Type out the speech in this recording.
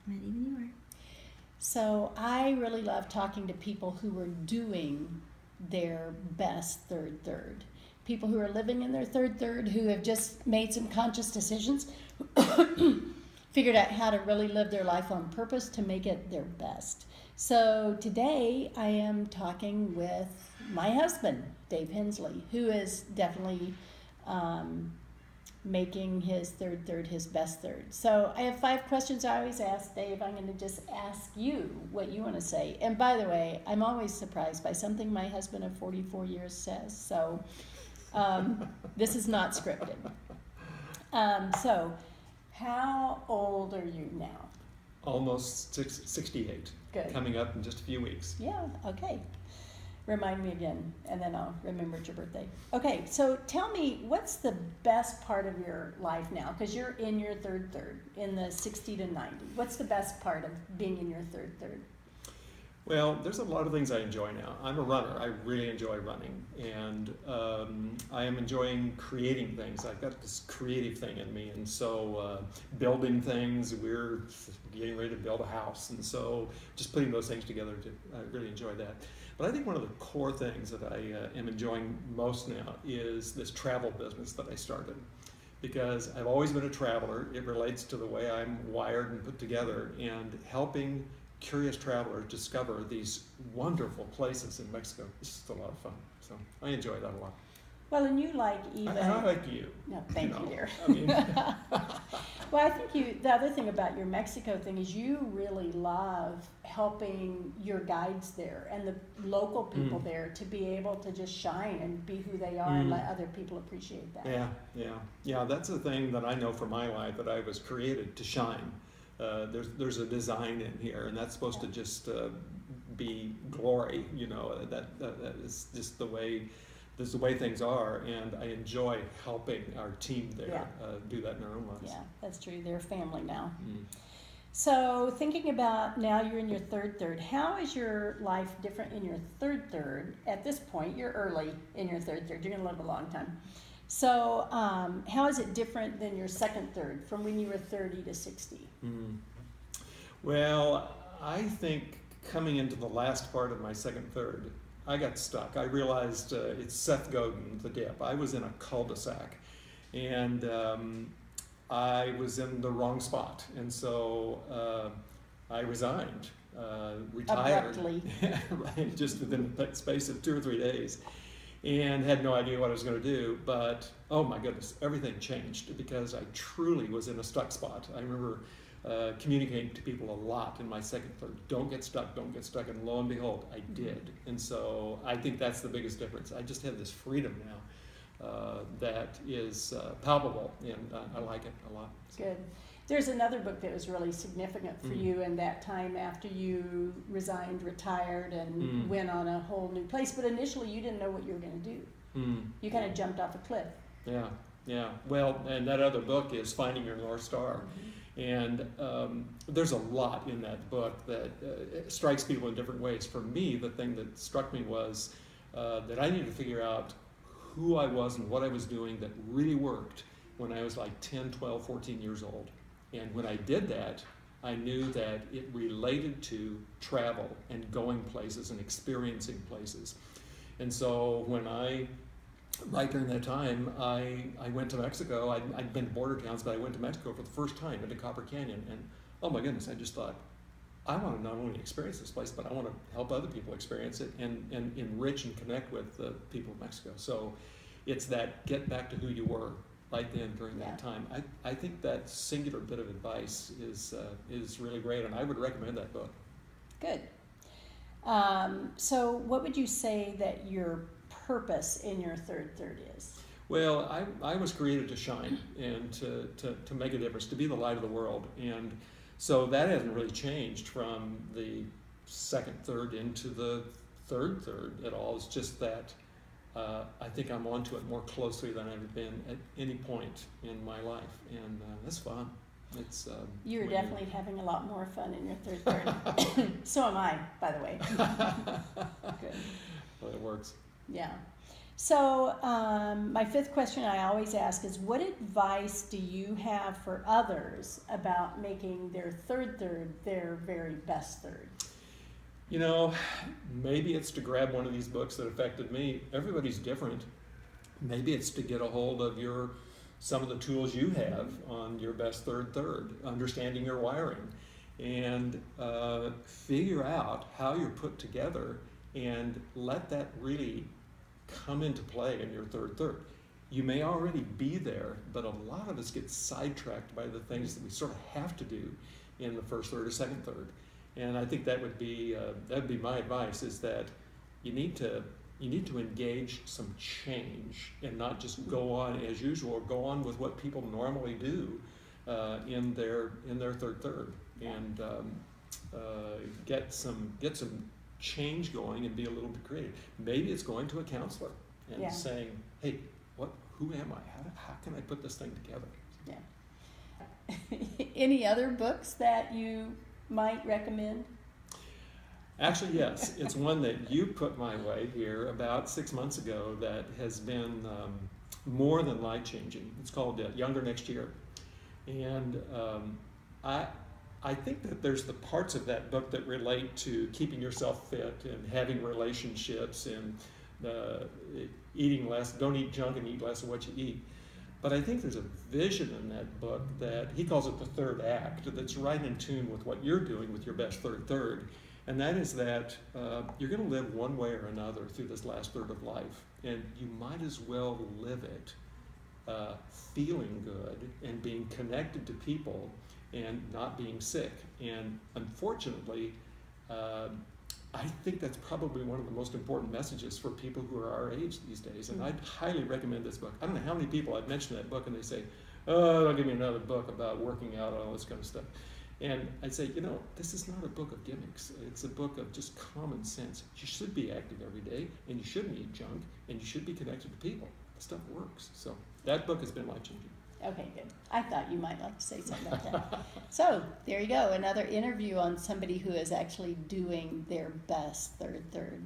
Ready when you are. So I really love talking to people who are doing their best third. People who are living in their third, who have just made some conscious decisions, figured out how to really live their life on purpose to make it their best. So today I am talking with my husband, Dave Hensleigh, who is definitely making his third his best third. So I have 5 questions I always ask Dave. I'm going to just ask you what you want to say. And by the way, I'm always surprised by something my husband of 44 years says. So this is not scripted. So how old are you now? Almost 68. Good. Coming up in just a few weeks. Yeah, okay. Remind me again, and then I'll remember it's your birthday. Okay, so tell me, what's the best part of your life now? Because you're in your third, in the 60 to 90. What's the best part of being in your third? Well, there's a lot of things I enjoy now. I'm a runner. I really enjoy running. And I am enjoying creating things. I've got this creative thing in me. And so building things, we're getting ready to build a house. And so just putting those things together, I really enjoy that. But I think one of the core things that I am enjoying most now is this travel business that I started. Because I've always been a traveler. It relates to the way I'm wired and put together. And helping curious travelers discover these wonderful places in Mexico. It's just a lot of fun. So I enjoy that a lot. Well, and you like even... And I like you. No, thank you, dear. I mean... Well, I think the other thing about your Mexico thing is you really love helping your guides there and the local people there to be able to just shine and be who they are and let other people appreciate that. Yeah. That's the thing that I know from my life, that I was created to shine. There's a design in here, and that's supposed to just be glory. That is just the way. This is the way things are, and I enjoy helping our team there do that in our own lives. Yeah, that's true. They're family now. So thinking about now you're in your third, how is your life different in your third? At this point, you're early in your third. You're going to live a long time. So how is it different than your second third, from when you were 30 to 60? Well, I think coming into the last part of my second third, I got stuck. I realized it's Seth Godin, the dip. I was in a cul-de-sac, and I was in the wrong spot, and so I resigned, retired, Abruptly. right, just within the space of 2 or 3 days, and had no idea what I was going to do. But oh my goodness, everything changed because I truly was in a stuck spot. I remember communicating to people a lot in my second third. Don't get stuck, and lo and behold, I did. And so I think that's the biggest difference. I just have this freedom now that is palpable, and I like it a lot. Good. There's another book that was really significant for you in that time after you resigned, retired, and went on a whole new place. But initially you didn't know what you were going to do. You kind of jumped off a cliff. Yeah. Well, and that other book is Finding Your North Star. And there's a lot in that book that strikes people in different ways. For me, the thing that struck me was that I needed to figure out who I was and what I was doing that really worked when I was like 10, 12, 14 years old. And when I did that, I knew that it related to travel and going places and experiencing places. And so when right during that time, I went to Mexico. I'd been to border towns, but I went to Mexico for the first time, into Copper Canyon. And oh my goodness, I just thought, I want to not only experience this place, but I want to help other people experience it and enrich and connect with the people of Mexico. So it's that get back to who you were right then during that time. I think that singular bit of advice is really great, and I would recommend that book. Good. So what would you say that your purpose in your third is? Well, I was created to shine and to make a difference, to be the light of the world. And so that hasn't really changed from the second third into the third at all. It's just that I think I'm onto it more closely than I've been at any point in my life. And that's fun. It's You're definitely having a lot more fun in your third. So am I, by the way. Good. Well, it works. Yeah. So, my fifth question I always ask is, what advice do you have for others about making their third their very best third? You know, maybe it's to grab one of these books that affected me. Everybody's different. Maybe it's to get a hold of some of the tools you have on your best third, understanding your wiring, and figure out how you're put together and let that really come into play in your third. You may already be there, but a lot of us get sidetracked by the things that we sort of have to do in the first third or second third. And I think that would be my advice, is that you need to engage some change and not just go on as usual, or go on with what people normally do in their third, and get some change going and be a little bit creative. Maybe it's going to a counselor and saying, "Hey, who am I? How can I put this thing together?" Yeah. Any other books that you might recommend? Actually, yes. It's one that you put my way here about 6 months ago that has been more than life-changing. It's called Younger Next Year. And I think that there's the parts of that book that relate to keeping yourself fit and having relationships and eating less. Don't eat junk and eat less of what you eat. But I think there's a vision in that book that he calls it the third act, that's right in tune with what you're doing with your best third. And that is that you're going to live one way or another through this last third of life. And you might as well live it feeling good and being connected to people and not being sick. And unfortunately, I think that's probably one of the most important messages for people who are our age these days. And I'd highly recommend this book. I don't know how many people I've mentioned that book and they say, "Oh, don't give me another book about working out and all this kind of stuff." And I'd say, this is not a book of gimmicks. It's a book of just common sense. You should be active every day, and you shouldn't eat junk, and you should be connected to people. The stuff works. So that book has been life-changing. Okay, good. I thought you might like to say something about that. So there you go, another interview on somebody who is actually doing their best third.